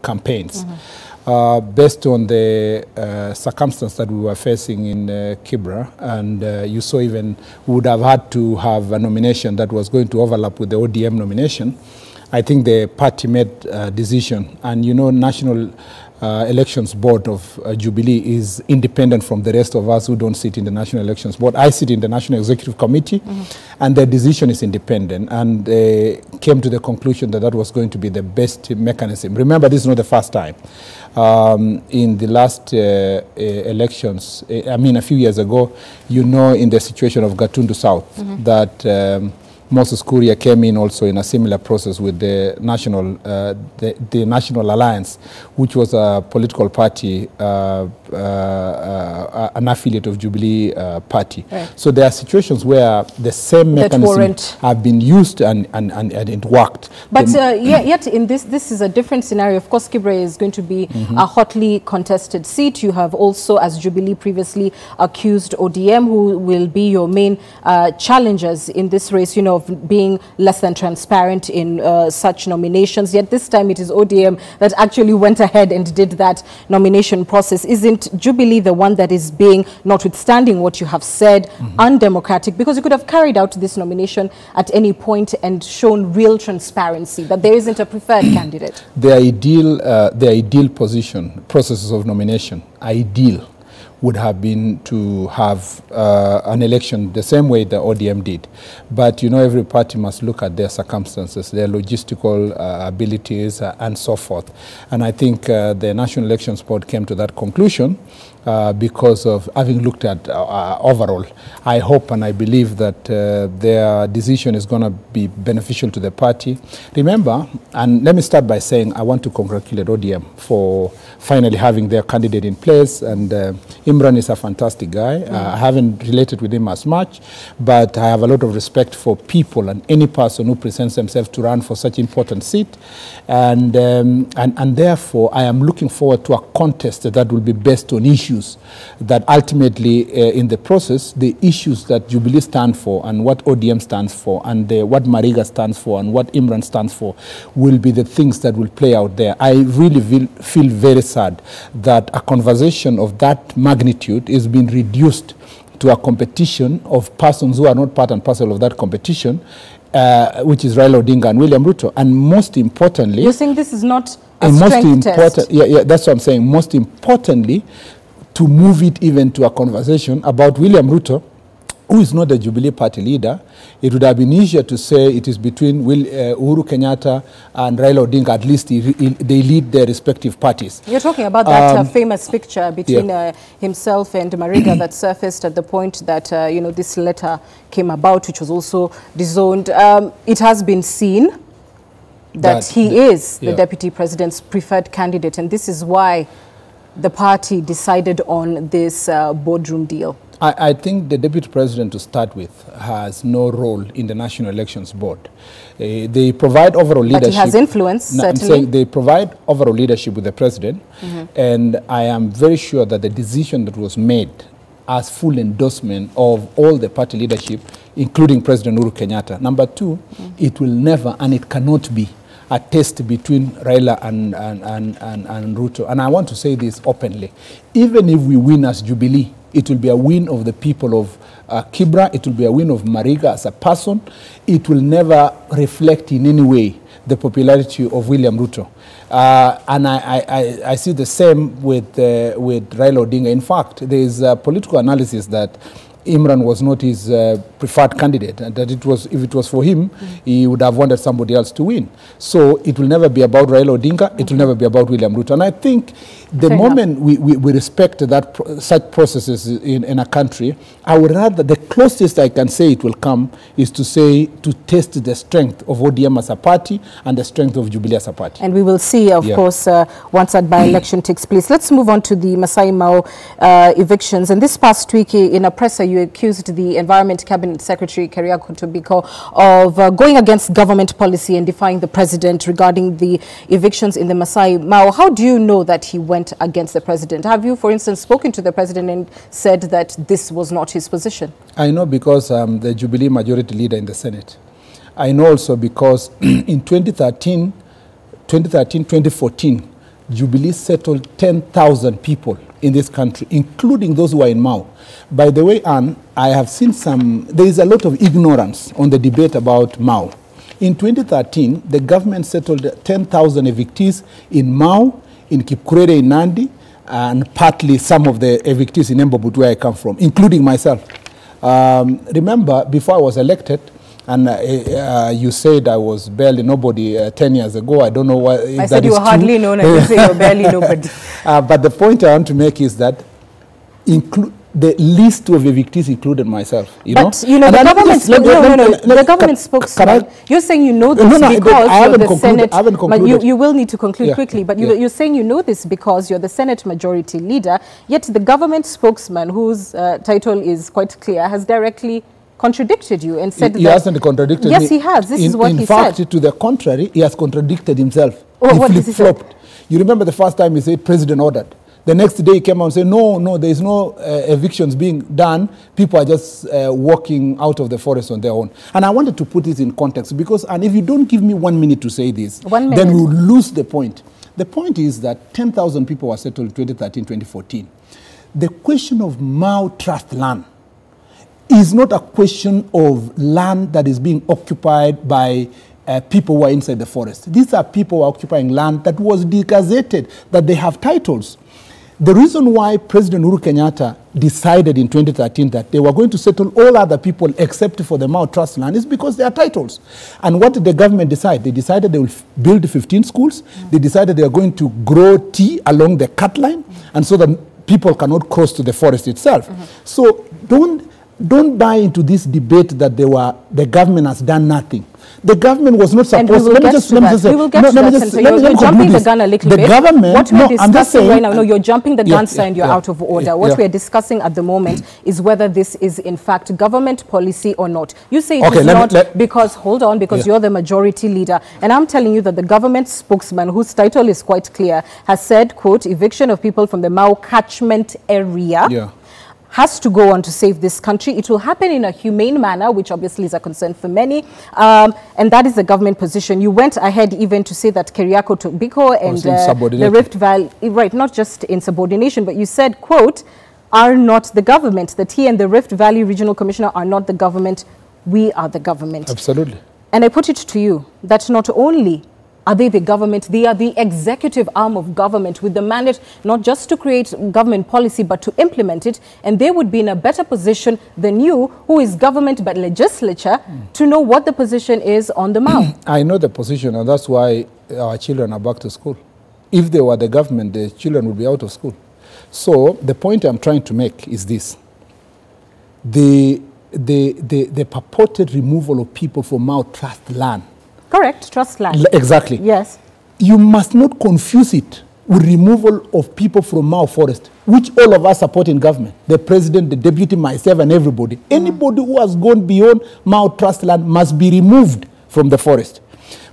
campaigns. Based on the circumstance that we were facing in Kibra, and you saw even we would have had to have a nomination that was going to overlap with the ODM nomination. I think the party made a decision, and you know, National Elections Board of Jubilee is independent from the rest of us who don't sit in the National Elections Board. I sit in the National Executive Committee, and the decision is independent, and they came to the conclusion that that was going to be the best mechanism. Remember, this is not the first time. In the last elections, I mean a few years ago, you know, in the situation of Gatundu South, that Moses Kuria came in also in a similar process with the National Alliance, which was a political party, an affiliate of Jubilee Party. Right. So there are situations where the same mechanisms have been used and it worked. But yet in this is a different scenario. Of course, Kibra is going to be a hotly contested seat. You have also, as Jubilee previously accused ODM, who will be your main challengers in this race, you know, of being less than transparent in such nominations. Yet this time it is ODM that actually went ahead and did that nomination process. Isn't Jubilee the one that is being, notwithstanding what you have said, undemocratic? Because you could have carried out this nomination at any point and shown real transparency, that there isn't a preferred candidate. The ideal processes of nomination, ideal, would have been to have an election the same way the ODM did. But, you know, every party must look at their circumstances, their logistical abilities, and so forth. And I think the National Elections Board came to that conclusion because of having looked at overall. I hope and I believe that their decision is going to be beneficial to the party. Remember, and let me start by saying I want to congratulate ODM for finally having their candidate in place, and Imran is a fantastic guy. I haven't related with him as much, but I have a lot of respect for people and any person who presents themselves to run for such important seat, and therefore I am looking forward to a contest that will be based on issues that ultimately in the process, the issues that Jubilee stands for and what ODM stands for and what Mariga stands for and what Imran stands for will be the things that will play out there. I really feel very sad that a conversation of that magnitude is being reduced to a competition of persons who are not part and parcel of that competition, which is Raila Odinga and William Ruto. And most importantly... You're saying this is not a strength test? Yeah, that's what I'm saying. Most importantly, to move it even to a conversation about William Ruto, who is not the Jubilee Party leader. It would have been easier to say it is between Uhuru Kenyatta and Raila Odinga. At least they lead their respective parties. You're talking about that famous picture between himself and Mariga that surfaced at the point that you know, this letter came about, which was also disowned. It has been seen that he is the deputy president's preferred candidate, and this is why the party decided on this boardroom deal. I think the deputy president, to start with, has no role in the National Elections Board. They provide overall leadership. But he has influence, certainly. I'm saying they provide overall leadership with the president, and I am very sure that the decision that was made as full endorsement of all the party leadership, including President Uhuru Kenyatta. Number two, it will never and it cannot be a test between Raila and Ruto. And I want to say this openly. Even if we win as Jubilee, it will be a win of the people of Kibra. It will be a win of Mariga as a person. It will never reflect in any way the popularity of William Ruto. And I see the same with Raila Odinga. In fact, there is a political analysis that Imran was not his preferred candidate, and that it was, if it was for him, he would have wanted somebody else to win. So it will never be about Raila Odinga, it will never be about William Ruto. And I think the moment we respect that such processes in a country, I would rather, the closest I can say it will come is to say, to test the strength of ODM as a party and the strength of Jubilee as a party. And we will see, of course, once that by-election takes place. Let's move on to the Masai Mao evictions. And this past week, in a presser, you accused the Environment Cabinet Secretary, Keriako Tobiko, of going against government policy and defying the president regarding the evictions in the Masai Mao. How do you know that he went against the president? Have you, for instance, spoken to the president and said that this was not his position? I know because I'm the Jubilee majority leader in the Senate. I know also because in 2013, 2013, 2014, Jubilee settled 10,000 people in this country, including those who are in Mau. By the way, Anne, I have seen there is a lot of ignorance on the debate about Mau. In 2013, the government settled 10,000 evictees in Mau, in Kipkurere in Nandi, and partly some of the evictees in Embobut, where I come from, including myself. Remember, before I was elected, and you said I was barely nobody 10 years ago. I don't know why. I said you were hardly known. I didn't say you were barely nobody. But the point I want to make is that the list of evictees included myself. You know, the government spokesman. You're saying you know this because you're the Senate. I haven't concluded. You will need to conclude quickly. But you're saying you know this because you're the Senate Majority Leader. Yet the government spokesman, whose title is quite clear, has directly contradicted you and said he hasn't contradicted me. Yes, he has. This is what he said. In fact, to the contrary, he has contradicted himself. Oh, what did he say? You remember the first time he said President ordered. The next day he came out and said, no, there is no evictions being done. People are just walking out of the forest on their own. And I wanted to put this in context because, and if you don't give me 1 minute to say this, then we'll lose the point. The point is that 10,000 people were settled in 2013, 2014. The question of Mau Trust land is not a question of land that is being occupied by people who are inside the forest. These are people who are occupying land that was degazetted, that they have titles. The reason why President Uhuru Kenyatta decided in 2013 that they were going to settle all other people except for the Mau Trust land is because they are titles. And what did the government decide? They decided they will build 15 schools. They decided they are going to grow tea along the cut line, and so that people cannot cross to the forest itself. So don't buy into this debate that the government has done nothing. The government was not supposed. You're jumping the gun a little bit. What we're discussing right now, you're jumping the gun, sir, and you're out of order. What we're discussing at the moment is whether this is in fact government policy or not. You say it is not because, hold on, because you're the majority leader. And I'm telling you that the government spokesman, whose title is quite clear, has said, quote, eviction of people from the Mau catchment area has to go on to save this country. It will happen in a humane manner, which obviously is a concern for many. And that is the government position. You went ahead even to say that Keriako, Tobiko and the Rift Valley, right, not just in subordination, but you said, quote, are not the government. The T and the Rift Valley Regional Commissioner are not the government. We are the government. Absolutely. And I put it to you that not only are they the government, they are the executive arm of government with the mandate not just to create government policy but to implement it, and they would be in a better position than you, who is government but legislature, to know what the position is on the Mau. I know the position, and that's why our children are back to school. If they were the government, the children would be out of school. So the point I'm trying to make is this. The purported removal of people from Mau Trust land. Correct, trust land. Exactly. Yes. You must not confuse it with removal of people from Mau Forest, which all of us support in government. The president, the deputy, myself, and everybody. Anybody who has gone beyond Mau Trust land must be removed from the forest.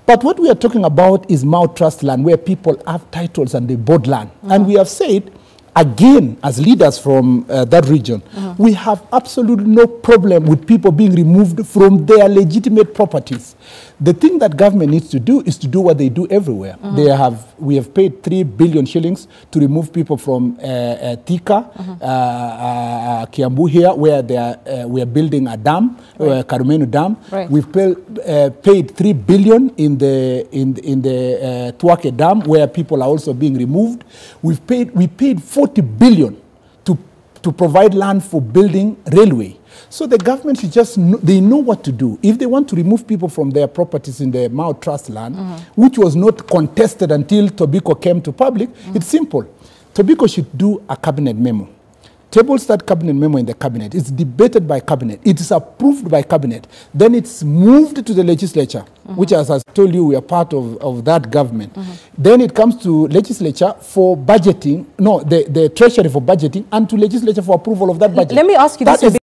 But what we are talking about is Mau Trust land, where people have titles and they bought land. And we have said, again, as leaders from that region, we have absolutely no problem with people being removed from their legitimate properties. The thing that government needs to do is to do what they do everywhere. We have paid 3 billion shillings to remove people from Thika, Kiambu here, where we are building a dam, Karumenu Dam. We've paid 3 billion in the Tuake Dam, where people are also being removed. We paid 40 billion to provide land for building railway. So the government should just they know what to do. If they want to remove people from their properties in the Mau Trust land, which was not contested until Tobiko came to public, it's simple. Tobiko should do a cabinet memo. Tables that cabinet memo in the cabinet. It's debated by cabinet. It is approved by cabinet. Then it's moved to the legislature, which, as I told you, we are part of that government. Then it comes to legislature for budgeting, the treasury for budgeting, and to legislature for approval of that budget. Let me ask you this.